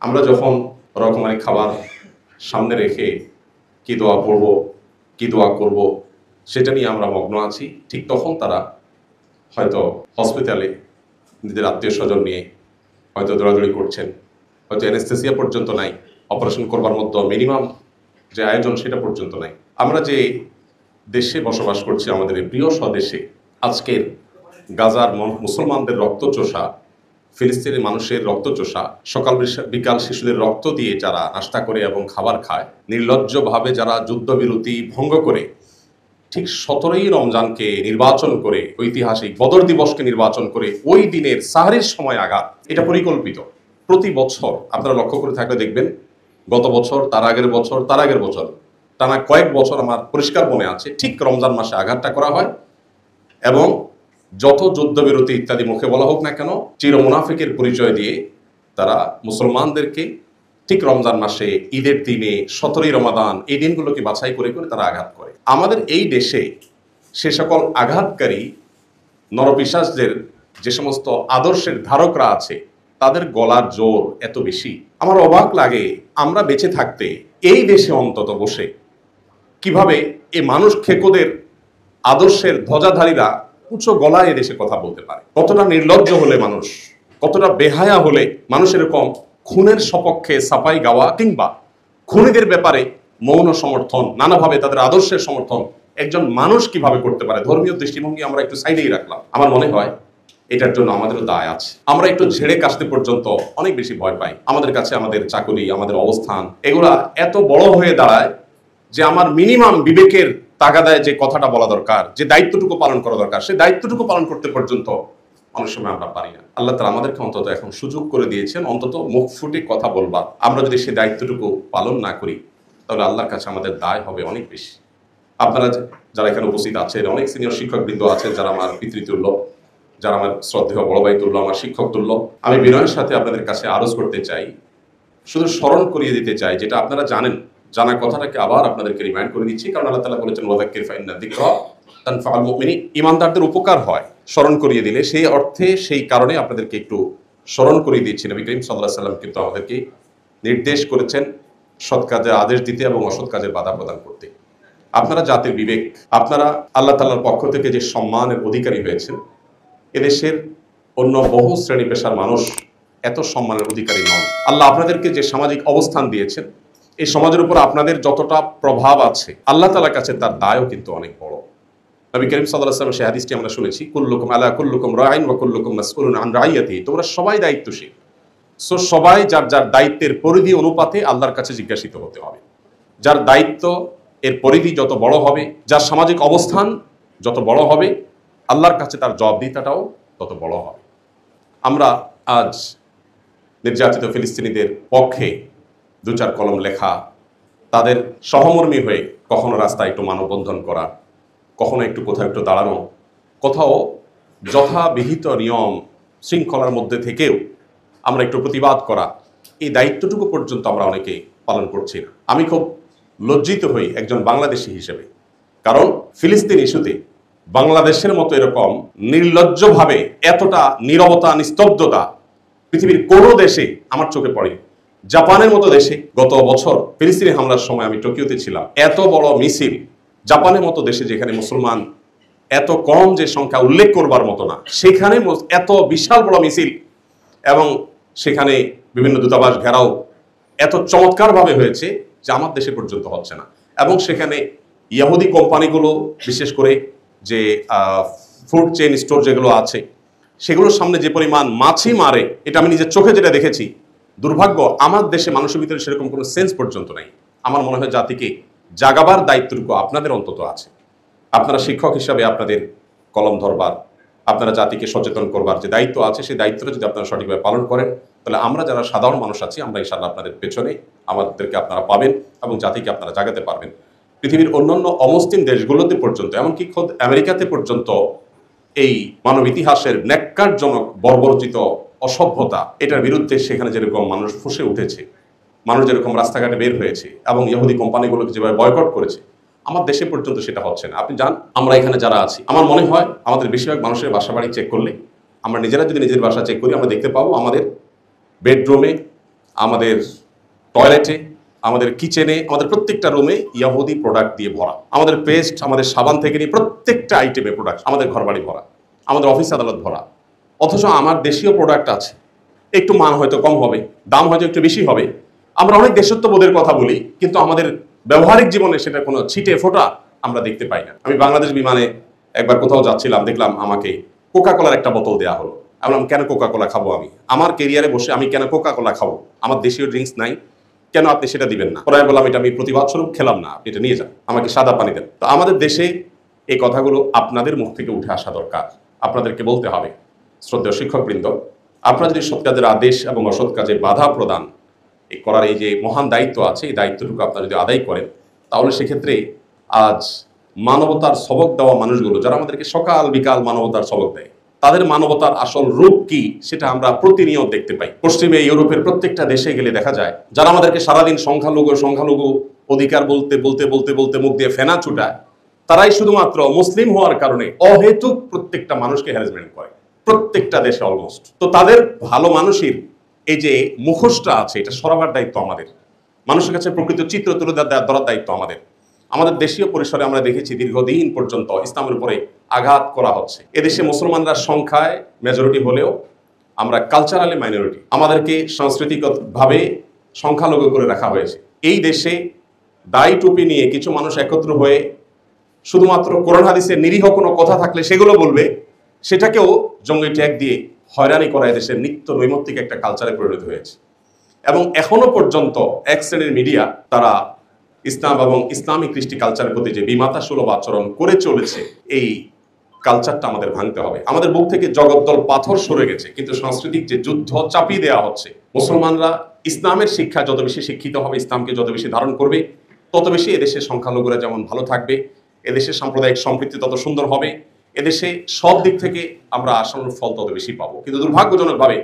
আমরা যখন রকমারি খাবার সামনে রেখে কি দোয়া পড়ব, কি দোয়া করব, সেটা নিয়ে আমরা মগ্ন আছি। ঠিক তখন তারা হয়তো হসপিটালে নিজেদের আত্মীয় স্বজন নিয়ে হয়তো দৌড়াদৌড়ি করছেন, হয়তো অ্যানেস্থেসিয়া পর্যন্ত নাই, অপারেশন করবার মতো মিনিমাম যে আয়োজন সেটা পর্যন্ত নাই। আমরা যে দেশে বসবাস করছি, আমাদের এই প্রিয় স্বদেশে, আজকের গাজার মুসলমানদের রক্তচোষা, ফিলিস্তিনের মানুষের রক্তচোষা, সকাল বিকাল শিশুদের রক্ত দিয়ে যারা নাস্তা করে এবং খাবার খায়, নির্লজ্জভাবে যারা যুদ্ধবিরতি ভঙ্গ করে ঠিক 17ই রমজানকে নির্বাচন করে, ঐতিহাসিক বদর দিবসকে নির্বাচন করে ওই দিনের সাহরির সময় আঘাত, এটা পরিকল্পিত। প্রতি বছর আপনারা লক্ষ্য করে থাকলে দেখবেন, গত বছর, তার আগের বছর, তার আগের বছর, টানা কয়েক বছর আমার পরিষ্কার মনে আছে, ঠিক রমজান মাসে আঘাতটা করা হয়। এবং যত যুদ্ধবিরতি ইত্যাদি মুখে বলা হোক না কেন, চির মুনাফিকের পরিচয় দিয়ে তারা মুসলমানদেরকে ঠিক রমজান মাসে, ঈদের দিনে, 17ই রমাদান, এই দিনগুলোকে বাছাই করে করে তারা আঘাত করে। আমাদের এই দেশে সে সকল আঘাতকারী নরপিশাচদের যে সমস্ত আদর্শের ধারকরা আছে, তাদের গলার জোর এত বেশি। আমার অবাক লাগে, আমরা বেঁচে থাকতে এই দেশে অন্তত বসে কিভাবে এই মানুষ খেকোদের আদর্শের ধ্বজাধারীরা উচ্চ গলায় এ দেশে কথা বলতে পারে। কতটা নির্লজ্জ হলে মানুষ, কতটা বেহায়া হলে মানুষ এরকম খুনের সপক্ষে সাফাই গাওয়া কিংবা খুনিদের ব্যাপারে মৌন সমর্থন, নানাভাবে তাদের আদর্শের সমর্থন একজন মানুষ কিভাবে করতে পারে। ধর্মীয় দৃষ্টিভঙ্গি আমরা একটু সাইডেই রাখলাম। আমার মনে হয় এটার জন্য আমাদেরও দায় আছে। আমরা একটু ঝেড়ে কাশতে পর্যন্ত অনেক বেশি ভয় পাই। আমাদের কাছে আমাদের চাকরি, আমাদের অবস্থান, এগুলা এত বড় হয়ে দাঁড়ায় যে আমার মিনিমাম বিবেকের তাগাদায় যে কথাটা বলা দরকার, যে দায়িত্বটুকু পালন করা দরকার, সেই দায়িত্বটুকু পালন করতে পর্যন্ত অনেক সময় আমরা পারি না। আল্লাহ তাআলা আমাদেরকে অন্তত এখন সুযোগ করে দিয়েছেন, অন্তত মুখ ফুটে কথা বলবার। আমরা যদি সেই দায়িত্বটুকু পালন না করি, তাহলে আল্লাহর কাছে আমাদের দায় হবে অনেক বেশি। আপনারা যারা এখানে উপস্থিত আছেন, অনেক সিনিয়র শিক্ষকবৃন্দ আছেন যারা আমার পিতৃতুল্য, যারা আমার শ্রদ্ধেয় বড় ভাই তুল্য, আমার শিক্ষক তুল্য। আমি বিনয়ের সাথে আপনাদের কাছে আরজ করতে চাই, শুধু স্মরণ করিয়ে দিতে চাই, যেটা আপনারা জানেন, জানা কথাটাকে আবার আপনাদেরকে রিমাইন্ড করে দিচ্ছি। কারণ আল্লাহ তাআলা বলেছেন, ওয়াযাক্কির ফাইন্না যিকরা তানফাউল মুমিনিন, ঈমানদারদের উপকার হয় স্মরণ করিয়ে দিলে। সেই অর্থে, সেই কারণে আপনাদেরকে একটু স্মরণ করিয়ে দিচ্ছি। নবী করিম সাল্লাল্লাহু আলাইহি ওয়াসাল্লাম কিন্তু আমাদেরকে নির্দেশ করেছেন সৎ কাজের আদেশ দিতে এবং অসৎ কাজের বাধা প্রদান করতে। আপনারা জাতির বিবেক, আপনারা আল্লাহ তাআলার পক্ষ থেকে যে সম্মানের অধিকারী হয়েছেন, এদেশের অন্য বহু শ্রেণী পেশার মানুষ এত সম্মানের অধিকারী নন। আল্লাহ আপনাদেরকে যে সামাজিক অবস্থান দিয়েছেন, এই সমাজের উপর আপনাদের যতটা প্রভাব আছে, আল্লাহ তাআলার কাছে তার দায়ও কিন্তু অনেক বড়। নবী করিম সাল্লাল্লাহু আলাইহি ওয়াসাল্লাম সেই হাদিসটি আমরা শুনেছি, কুল্লুকুম আলা কুল্লুকুম রাইন ওয়া কুল্লুকুম মাসউলুন আন রাইয়াতিহি, তোমরা সবাই দায়িত্বশীল। সো সবাই যার যার দায়িত্বের পরিধি অনুপাতে আল্লাহর কাছে জিজ্ঞাসিত হতে হবে। যার দায়িত্ব এর পরিধি যত বড় হবে, যার সামাজিক অবস্থান যত বড় হবে, আল্লাহর কাছে তার জবাবদিহিতাটাও তত বড় হবে। আমরা আজ নির্যাতিত ফিলিস্তিনিদের পক্ষে দু চার কলম লেখা, তাদের সহমর্মী হয়ে কখনো রাস্তায় একটু মানববন্ধন করা, কখনো একটু কোথাও একটু দাঁড়ানো, কোথাও যথাবিহিত নিয়ম শৃঙ্খলার মধ্যে থেকেও আমরা একটু প্রতিবাদ করা, এই দায়িত্বটুকু পর্যন্ত আমরা অনেকে পালন করছি না। আমি খুব লজ্জিত হই একজন বাংলাদেশি হিসেবে, কারণ ফিলিস্তিন ইস্যুতে বাংলাদেশের মতো এরকম নির্লজ্জভাবে এতটা নীরবতা, নিস্তব্ধতা পৃথিবীর কোনো দেশে আমার চোখে পড়ে। জাপানের মতো দেশে গত বছর ফিলিস্তিনি হামলার সময় আমি টোকিওতে ছিলাম, এত বড় মিছিল, জাপানের মতো দেশে যেখানে মুসলমান এত কম, যে সংখ্যা উল্লেখ করবার মতো না, সেখানে এত বিশাল বড় মিছিল, এবং সেখানে বিভিন্ন দূতাবাস ঘেরাও এত চমৎকারভাবে হয়েছে যে আমার দেশে পর্যন্ত হচ্ছে না। এবং সেখানে ইহুদি কোম্পানিগুলো, বিশেষ করে যে ফুড চেইন স্টোর যেগুলো আছে, সেগুলোর সামনে যে পরিমাণ মাছি মারে, এটা আমি নিজের চোখে যেটা দেখেছি। দুর্ভাগ্য, আমার দেশে মানুষের ভিতরে সেরকম কোনো সেন্স পর্যন্ত নাই। আমার মনে হয় জাতিকে জাগাবার দায়িত্বটুকু আপনাদের অন্তত আছে। আপনারা শিক্ষক হিসাবে আপনাদের কলম ধরবার, আপনারা জাতিকে সচেতন করবার যে দায়িত্ব আছে, সেই দায়িত্বটা যদি আপনারা সঠিকভাবে পালন করেন, তাহলে আমরা যারা সাধারণ মানুষ আছি, আমরা ইনশাআল্লাহ আপনাদের পেছনে, আমাদেরকে আপনারা পাবেন এবং জাতিকে আপনারা জাগাতে পারবেন। পৃথিবীর অন্যান্য অমুসলিম দেশগুলোতে পর্যন্ত, এমনকি খোদ আমেরিকাতে পর্যন্ত এই মানব ইতিহাসের ন্যাক্কারজনক বর্বরচিত অসভ্যতা, এটার বিরুদ্ধে সেখানে যেরকম মানুষ ফুঁসে উঠেছে, মানুষ যেরকম রাস্তাঘাটে বের হয়েছে এবং ইহুদি কোম্পানিগুলোকে যেভাবে বয়কট করেছে, আমার দেশে পর্যন্ত সেটা হচ্ছে না। আপনি জান, আমরা এখানে যারা আছি, আমার মনে হয় আমাদের বেশিরভাগ মানুষের বাসা বাড়ি চেক করলে, আমরা নিজেরা যদি নিজের বাসা চেক করি, আমরা দেখতে পাবো আমাদের বেডরুমে আমাদের টয়লেটে, আমাদের কিচেনে, আমাদের প্রত্যেকটা রুমে ইয়াহুদি প্রোডাক্ট দিয়ে ভরা। আমাদের পেস্ট, আমাদের সাবান থেকে নিয়ে প্রত্যেকটা আইটেমে প্রোডাক্ট, আমাদের ঘরবাড়ি ভরা, আমাদের অফিস আদালত ভরা। অথচ আমার দেশীয় প্রোডাক্ট আছে, একটু মান হয়তো কম হবে, দাম হয়তো একটু বেশি হবে। আমরা অনেক দেশত্ববোধের কথা বলি, কিন্তু আমাদের ব্যবহারিক জীবনে সেটা কোনো ছিটে ফোটা আমরা দেখতে পাই না। আমি বাংলাদেশ বিমানে একবার কোথাও যাচ্ছিলাম, দেখলাম আমাকে কোকা কোলার একটা বোতল দেওয়া হলো। আমি বললাম, কেন কোকা কোলা খাবো? আমি আমার কেরিয়ারে বসে আমি কেন কোকা কোলা খাবো? আমার দেশীয় ড্রিঙ্কস নাই, কেন আপনি সেটা দিবেন না? পরে আমি বললাম, এটা আমি প্রতিবাদ স্বরূপ খেলাম না, আপনি এটা নিয়ে যান, আমাকে সাদা পানি দেন। তো আমাদের দেশে এই কথাগুলো আপনাদের মুখ থেকে উঠে আসা দরকার, আপনাদেরকে বলতে হবে। শ্রদ্ধেয় শিক্ষকবৃন্দ, আপনারা যদি সৎ কাজের আদেশ এবং অসৎ কাজে বাধা প্রদান করার এই যে মহান দায়িত্ব আছে, এই দায়িত্বটুকু আপনারা যদি আদায় করেন, তাহলে সেক্ষেত্রে আজ মানবতার সবক দেওয়া মানুষগুলো, যারা আমাদেরকে সকাল বিকাল মানবতার সবক দেয়, তাদের মানবতার আসল রূপ কি সেটা আমরা প্রতিনিয়ত দেখতে পাই। পশ্চিমে ইউরোপের প্রত্যেকটা দেশে গেলে দেখা যায়, যারা আমাদেরকে সারাদিন সংখ্যালঘু অধিকার বলতে বলতে বলতে বলতে মুখ দিয়ে ফেনা ছুটায়, তারাই শুধুমাত্র মুসলিম হওয়ার কারণে অহেতুক প্রত্যেকটা মানুষকে হ্যারাসমেন্ট করে, প্রত্যেকটা দেশে অলমোস্ট। তো তাদের ভালো মানুষের এই যে মুখোশটা আছে, এটা সরাবার দায়িত্ব আমাদের। মানুষের কাছে প্রকৃত চিত্র তুলে ধরার দায়িত্ব আমাদের। আমাদের দেশীয় পরিসরে আমরা দেখেছি দীর্ঘদিন পর্যন্ত ইসলামের উপরে আঘাত করা হচ্ছে। এদেশে মুসলমানরা সংখ্যায় মেজরিটি হলেও আমরা কালচারালি মাইনরিটি। আমাদেরকে সাংস্কৃতিকভাবে সংখ্যালঘু করে রাখা হয়েছে। এই দেশে দাড়ি টুপি নিয়ে কিছু মানুষ একত্র হয়ে শুধুমাত্র কোরআন হাদিসের নিরীহ কোনো কথা থাকলে সেগুলো বলবে, সেটাকেও জঙ্গি ট্যাগ দিয়ে হয়রানি করা এদেশের নিত্য নৈমিত্তিক একটা কালচারে পরিণত হয়েছে। এবং এখনো পর্যন্ত এক শ্রেণীর মিডিয়া তারা ইসলাম এবং ইসলামিক কৃষ্টি কালচারের প্রতি যে বিমাতা সুলভ আচরণ করে চলেছে, এই কালচারটা আমাদের ভাঙতে হবে। আমাদের বুক থেকে জগদ্দল পাথর সরে গেছে, কিন্তু সাংস্কৃতিক যে যুদ্ধ চাপিয়ে দেওয়া হচ্ছে, মুসলমানরা ইসলামের শিক্ষা যত বেশি শিক্ষিত হবে, ইসলামকে যত বেশি ধারণ করবে, তত বেশি এদেশের সংখ্যালঘুরা যেমন ভালো থাকবে, এদেশের সাম্প্রদায়িক সম্প্রীতি তত সুন্দর হবে, এদেশে সব দিক থেকে আমরা আশানুর ফল তত বেশি পাবো। কিন্তু দুর্ভাগ্যজনকভাবে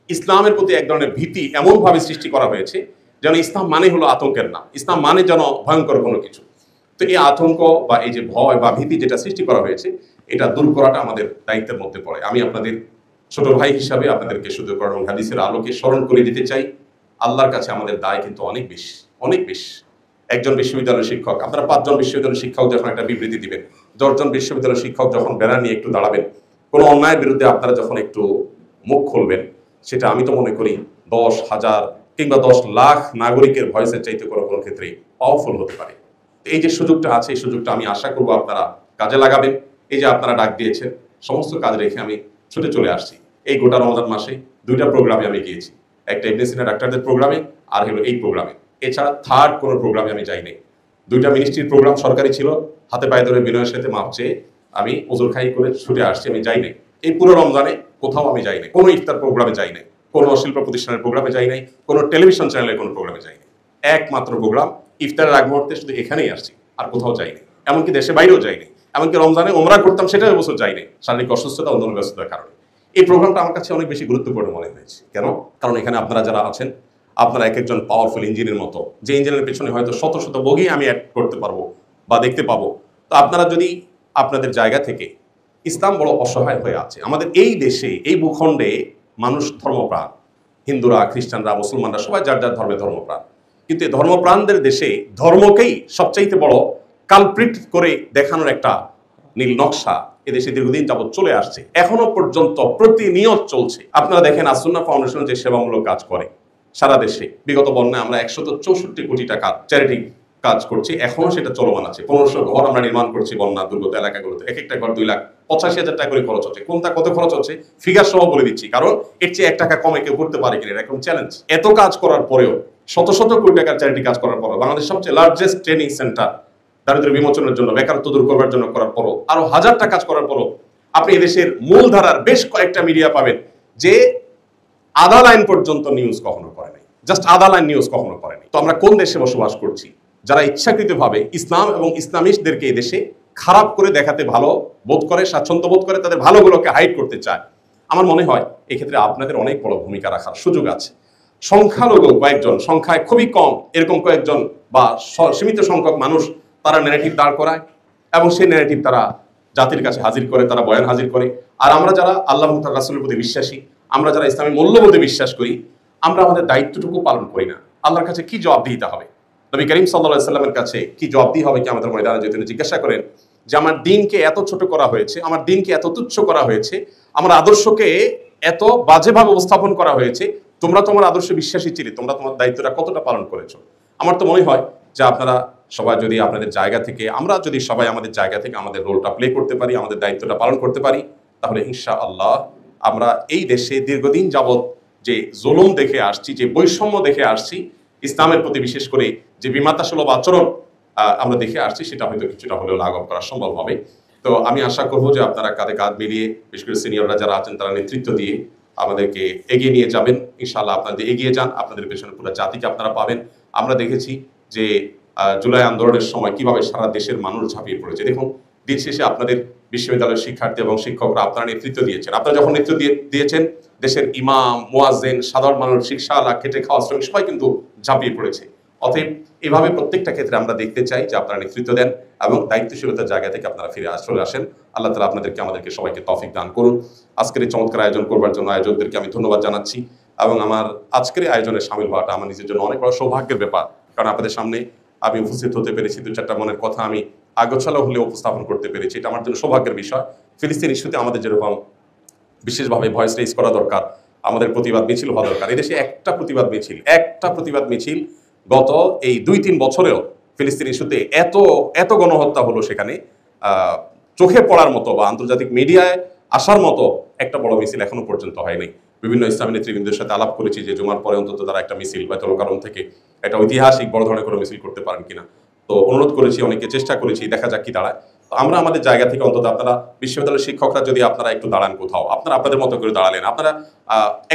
ইসলামের প্রতি এক ধরনের ভীতি এমনভাবে সৃষ্টি করা হয়েছে যেন ইসলাম মানে হলো আতঙ্কের নাম, ইসলাম মানে যেন ভয়ঙ্কর কোনো কিছু। তো এই আতঙ্ক বা এই যে ভয় বা ভীতি যেটা সৃষ্টি করা হয়েছে, এটা দূর করাটা আমাদের দায়িত্বের মধ্যে পড়ে। আমি আপনাদের ছোট ভাই হিসাবে আপনাদেরকে শুধু কোরআন হাদিসের আলোকে স্মরণ করে দিতে চাই, আল্লাহর কাছে আমাদের দায় কিন্তু অনেক বেশি, অনেক বেশি। একজন বিশ্ববিদ্যালয়ের শিক্ষক, আপনারা 5 জন বিশ্ববিদ্যালয়ের শিক্ষক যখন একটা বিবৃতি দিবেন, 10 জন বিশ্ববিদ্যালয়ের শিক্ষক যখন ব্যানার নিয়ে একটু দাঁড়াবেন, কোনো অন্যায়ের বিরুদ্ধে আপনারা যখন একটু মুখ খুলবেন, সেটা আমি তো মনে করি 10,000 কিংবা 10 লাখ নাগরিকের ভয়েসের চাইতে কোনো কোনো ক্ষেত্রে পাওয়ারফুল হতে পারে। এই যে সুযোগটা আছে, এই সুযোগটা আমি আশা করবো আপনারা কাজে লাগাবেন। এই যে আপনারা ডাক দিয়েছেন, সমস্ত কাজ রেখে আমি ছুটে চলে আসছি। এই গোটা রমজান মাসে 2টা প্রোগ্রামে আমি গিয়েছি, একটা ইবনে সিনা ডাক্তারদের প্রোগ্রামে, আর হলো এই প্রোগ্রামে। এছাড়া থার্ড কোনো প্রোগ্রামে আমি যাই নাই। 2টা মিনিস্ট্রির প্রোগ্রাম সরকারি ছিল, হাতে পায়ে ধরে বিনয়ের সাথে মাপ চেয়ে আমি ওজোর খাই করে ছুটে আসছি, আমি যাই নাই। এই পুরো রমজানে কোথাও আমি যাই নাই, কোনো ইফতার প্রোগ্রামে যাই নাই, কোনো শিল্প প্রতিষ্ঠানের প্রোগ্রামে যাই নাই, কোনো টেলিভিশন চ্যানেলের কোনো প্রোগ্রামে যাই নাই। একমাত্র প্রোগ্রাম ইফতারের আগ মুহূর্তে শুধু এখানেই আসছি, আর কোথাও যাই নাই। এমনকি দেশে বাইরেও যাই নাই, এমনকি রমজানে ওমরা করতাম সেটাও এবছর যাই নাই, শারীরিক অসুস্থতা, অন্য ব্যস্ততার কারণে। এই প্রোগ্রামটা আমার কাছে অনেক বেশি গুরুত্বপূর্ণ মনে হয়েছে। কেন? কারণ এখানে আপনারা যারা আছেন, আপনারা এক একজন পাওয়ারফুল ইঞ্জিনের মতো, যে ইঞ্জিনের পেছনে হয়তো শত শত বগি আমি অ্যাড করতে পারবো বা দেখতে পাবো। তো আপনারা যদি আপনাদের জায়গা থেকে, ইসলাম বড় অসহায় হয়ে আছে আমাদের এই দেশে, এই ভূখণ্ডে মানুষ ধর্মপ্রাণ, হিন্দুরা, খ্রিস্টানরা, মুসলমানরা সবাই যার যার ধর্মে ধর্মপ্রাণ। কিন্তু এই ধর্মপ্রাণদের দেশে ধর্মকেই সবচাইতে বড় কালপ্রিট করে দেখানোর একটা নীল নকশা এদেশে দীর্ঘদিন যাবৎ চলে আসছে, এখনো পর্যন্ত প্রতিনিয়ত চলছে। আপনারা দেখেন আসুন্নাহ ফাউন্ডেশন যে সেবামূলক কাজ করে সারা দেশে, বিগত বন্যায় আমরা 164 কোটি টাকা চ্যারিটি কাজ করছি, এখনো সেটা চলমান আছে। 1500 ঘর আমরা নির্মাণ করছি বন্যা দুর্গত এলাকাগুলোতে, এক একটা ঘর 2,85,000 টাকা করে খরচ হচ্ছে। কোনটা কত খরচ হচ্ছে ফিগার সহ বলে দিচ্ছি, কারণ এর চেয়ে 1 টাকা কমে কেউ করতে পারে কিনা এরকম চ্যালেঞ্জ। এত কাজ করার পরেও, শত শত কোটি টাকার চ্যারিটি কাজ করার পরেও, বাংলাদেশ সবচেয়ে লার্জেস্ট ট্রেনিং সেন্টার দারিদ্র্য বিমোচনের জন্য, বেকারত্ব দূর করবার জন্য করার পরও, আরো 1000টা কাজ করার পরও আপনি এদেশের মূলধারার বেশ কয়েকটা মিডিয়া পাবেন যে আধা লাইন পর্যন্ত নিউজ কখনো করে নাই, জাস্ট আধা লাইন নিউজ কখনো করেনি। তো আমরা কোন দেশে বসবাস করছি, যারা ইচ্ছাকৃতভাবে ইসলাম এবং ইসলামিস্টদেরকে এই দেশে খারাপ করে দেখাতে ভালো বোধ করে, স্বাচ্ছন্দ্য বোধ করে, তাদের ভালোগুলোকে হাইড করতে চায়। আমার মনে হয় এক্ষেত্রে আপনাদের অনেক বড় ভূমিকা রাখার সুযোগ আছে। সংখ্যালঘু কয়েকজন, সংখ্যায় খুবই কম এরকম কয়েকজন বা সীমিত সংখ্যক মানুষ তারা ন্যারেটিভ দাঁড় করায় এবং সেই ন্যারেটিভ তারা জাতির কাছে হাজির করে, তারা বয়ান হাজির করে। আর আমরা যারা আল্লাহ রাসূলের প্রতি বিশ্বাসী, আমরা যারা ইসলামী মূল্যবোধে বিশ্বাস করি, আমরা আমাদের দায়িত্বটুকু পালন করি না, আল্লাহর কাছে কি জবাব দিতে হবে? নবী করিম সাল্লাল্লাহু আলাইহি সাল্লামের কাছে কি জবাব দিতে হবে কিয়ামতের ময়দানে? যদি তিনি জিজ্ঞাসা করেন যে আমার দিনকে এত ছোট করা হয়েছে, আমার দিনকে এত তুচ্ছ করা হয়েছে, আমার আদর্শকে এত বাজেভাবে উপস্থাপন করা হয়েছে, তোমরা তোমার আদর্শে বিশ্বাসী ছিলে, তোমরা তোমার দায়িত্বটা কতটা পালন করেছো? আমার তো মনে হয় যে আপনারা সবাই যদি আপনাদের জায়গা থেকে, আমরা যদি সবাই আমাদের জায়গা থেকে আমাদের রোলটা প্লে করতে পারি, আমাদের দায়িত্বটা পালন করতে পারি, তাহলে ইনশাআল্লাহ আমরা এই দেশে দীর্ঘদিন যাবৎ যে জুলুম দেখে আসছি, যে বৈষম্য দেখে আসছি, ইসলামের প্রতি বিশেষ করে যে বিমাতাসুলভ আচরণ আমরা দেখে আসছি, সেটা হয়তো কিছুটা হলেও লাঘব করা সম্ভব হবে। তো আমি আশা করবো যে আপনারা কাঁধে কাঁধ মিলিয়ে, বিশেষ করে সিনিয়ররা যারা আছেন তারা নেতৃত্ব দিয়ে আমাদেরকে এগিয়ে নিয়ে যাবেন। ইনশাআল্লাহ আপনাদের এগিয়ে যান, আপনাদের পেছনে পুরো জাতিকে আপনারা পাবেন। আমরা দেখেছি যে জুলাই আন্দোলনের সময় কিভাবে সারা দেশের মানুষ ঝাঁপিয়ে পড়েছে। দেখুন, দিন শেষে আপনাদের বিশ্ববিদ্যালয়ের শিক্ষার্থী এবং শিক্ষকরা আপনারা নেতৃত্ব দিয়েছেন। আপনারা যখন নেতৃত্ব দিয়েছেন, দেশের ইমাম, মুয়াজ্জিন, সাধারণ মানুষ, রিকশাওয়ালা, খেটে খাওয়া শ্রমিক সবাই কিন্তু ঝাঁপিয়ে পড়েছে। অতএব এভাবে প্রত্যেকটা ক্ষেত্রে আমরা দেখতে চাই যে আপনারা নেতৃত্ব দেন এবং দায়িত্বশীলতার জায়গা থেকে আপনারা ফিরে চলে আসেন। আল্লাহ তাআলা আমাদেরকে সবাইকে তৌফিক দান করুন। আজকের এই চমৎকার আয়োজন করবার জন্য আয়োজকদেরকে আমি ধন্যবাদ জানাচ্ছি এবং আমার আজকের এই আয়োজনে শামিল হওয়াটা আমার নিজের জন্য অনেক বড় সৌভাগ্যের ব্যাপার। কারণ আপনাদের সামনে আমি উপস্থিত হতে পেরেছি, দু চারটা মনের কথা আমি আগোছালো হলেও উপস্থাপন করতে পেরেছি, এটা আমার জন্য সৌভাগ্যের বিষয়। ফিলিস্তিন ইস্যুতে আমাদের যেরকম বিশেষভাবে ভয়েস রেজ করা দরকার, আমাদের প্রতিবাদ মিছিল হওয়া দরকার। এদেশে একটা প্রতিবাদ মিছিল গত এই 2-3 বছরেও ফিলিস্তিন ইস্যুতে এত গণহত্যা হলো, সেখানে চোখে পড়ার মতো বা আন্তর্জাতিক মিডিয়ায় আসার মতো একটা বড় মিছিল এখনো পর্যন্ত হয়নি। বিভিন্ন ইসলামী নেতৃবৃন্দের সাথে আলাপ করেছি যে জুমার পরে অন্তত তারা একটা মিছিল বাইতুল মুকাররম থেকে একটা ঐতিহাসিক বড় ধরনের কোনো মিছিল করতে পারেন কিনা। তো অনুরোধ করেছি, অনেকে চেষ্টা করেছি, দেখা যাক কি দাঁড়ায়। তো আমরা আমাদের জায়গা থেকে অন্তত, আপনারা বিশ্ববিদ্যালয়ের শিক্ষকরা যদি আপনারা একটু দাঁড়ান কোথাও, আপনারা আপনাদের মতো করে দাঁড়ালেন, আপনারা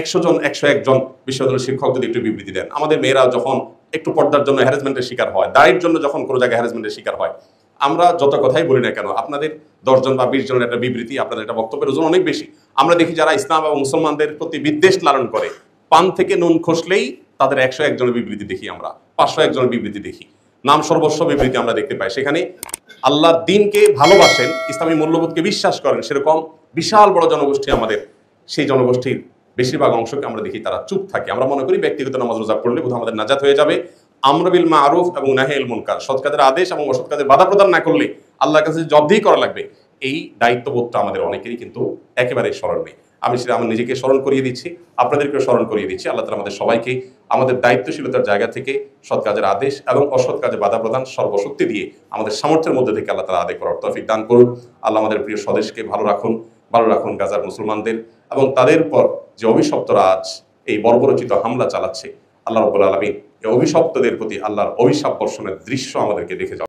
100 জন 101 জন বিশ্ববিদ্যালয়ের শিক্ষক যদি একটু বিবৃতি দেন, আমাদের মেয়েরা যখন একটু পর্দার জন্য হ্যারাসমেন্টের শিকার হয়, দায়ের জন্য যখন কোনো জায়গায় হ্যারাসমেন্টের শিকার হয়, আমরা যত কথাই বলি না কেন, আপনাদের 10 জন বা 20 জনের একটা বিবৃতি, আপনাদের একটা বক্তব্যের ওজন অনেক বেশি। আমরা দেখি যারা ইসলাম এবং মুসলমানদের প্রতি বিদ্বেষ লালন করে, পান থেকে নুন খসলেই তাদের 101 জনের বিবৃতি দেখি, আমরা 501 জনের বিবৃতি দেখি, নাম সর্বস্ব বিবৃতি আমরা দেখতে পাই। সেখানে আল্লাহর দ্বীনকে ভালোবাসেন, ইসলামী মূল্যবোধকে বিশ্বাস করেন, সেরকম বিশাল বড় জনগোষ্ঠী আমাদের, সেই জনগোষ্ঠীর বেশিরভাগ অংশকে আমরা দেখি তারা চুপ থাকে। আমরা মনে করি ব্যক্তিগত নামাজ রোজা পড়লে বোধহয় আমাদের নাজাত হয়ে যাবে। আমর বিল মারুফ এবং নাহি আনিল মুনকার, সৎ কাজের আদেশ এবং অসৎ কাজের বাধা প্রদান না করলে আল্লাহর কাছে জবাবদিহি করা লাগবে, এই দায়িত্ববোধটা আমাদের অনেকেরই কিন্তু একেবারেই স্মরণ নেই। আমি সেটা আমার নিজেকে স্মরণ করিয়ে দিচ্ছি, আপনাদেরকেও স্মরণ করিয়ে দিচ্ছি। আল্লাহ তাআলা আমাদের সবাইকে আমাদের দায়িত্বশীলতার জায়গা থেকে সৎ কাজের আদেশ এবং অসৎ কাজে বাধা প্রদান সর্বশক্তি দিয়ে আমাদের সামর্থ্যের মধ্যে থেকে আল্লাহ তাআলা আদায় করার তৌফিক দান করুন। আল্লাহ আমাদের প্রিয় স্বদেশকে ভালো রাখুন গাজার মুসলমানদের এবং তাদের পর যে অভিশপ্তরা আজ এই বর্বরচিত হামলা চালাচ্ছে, আল্লাহ রাব্বুল আলামিন এই অভিশপ্তদের প্রতি আল্লাহর অভিশাপ বর্ষণের দৃশ্য আমাদেরকে দেখে যাও।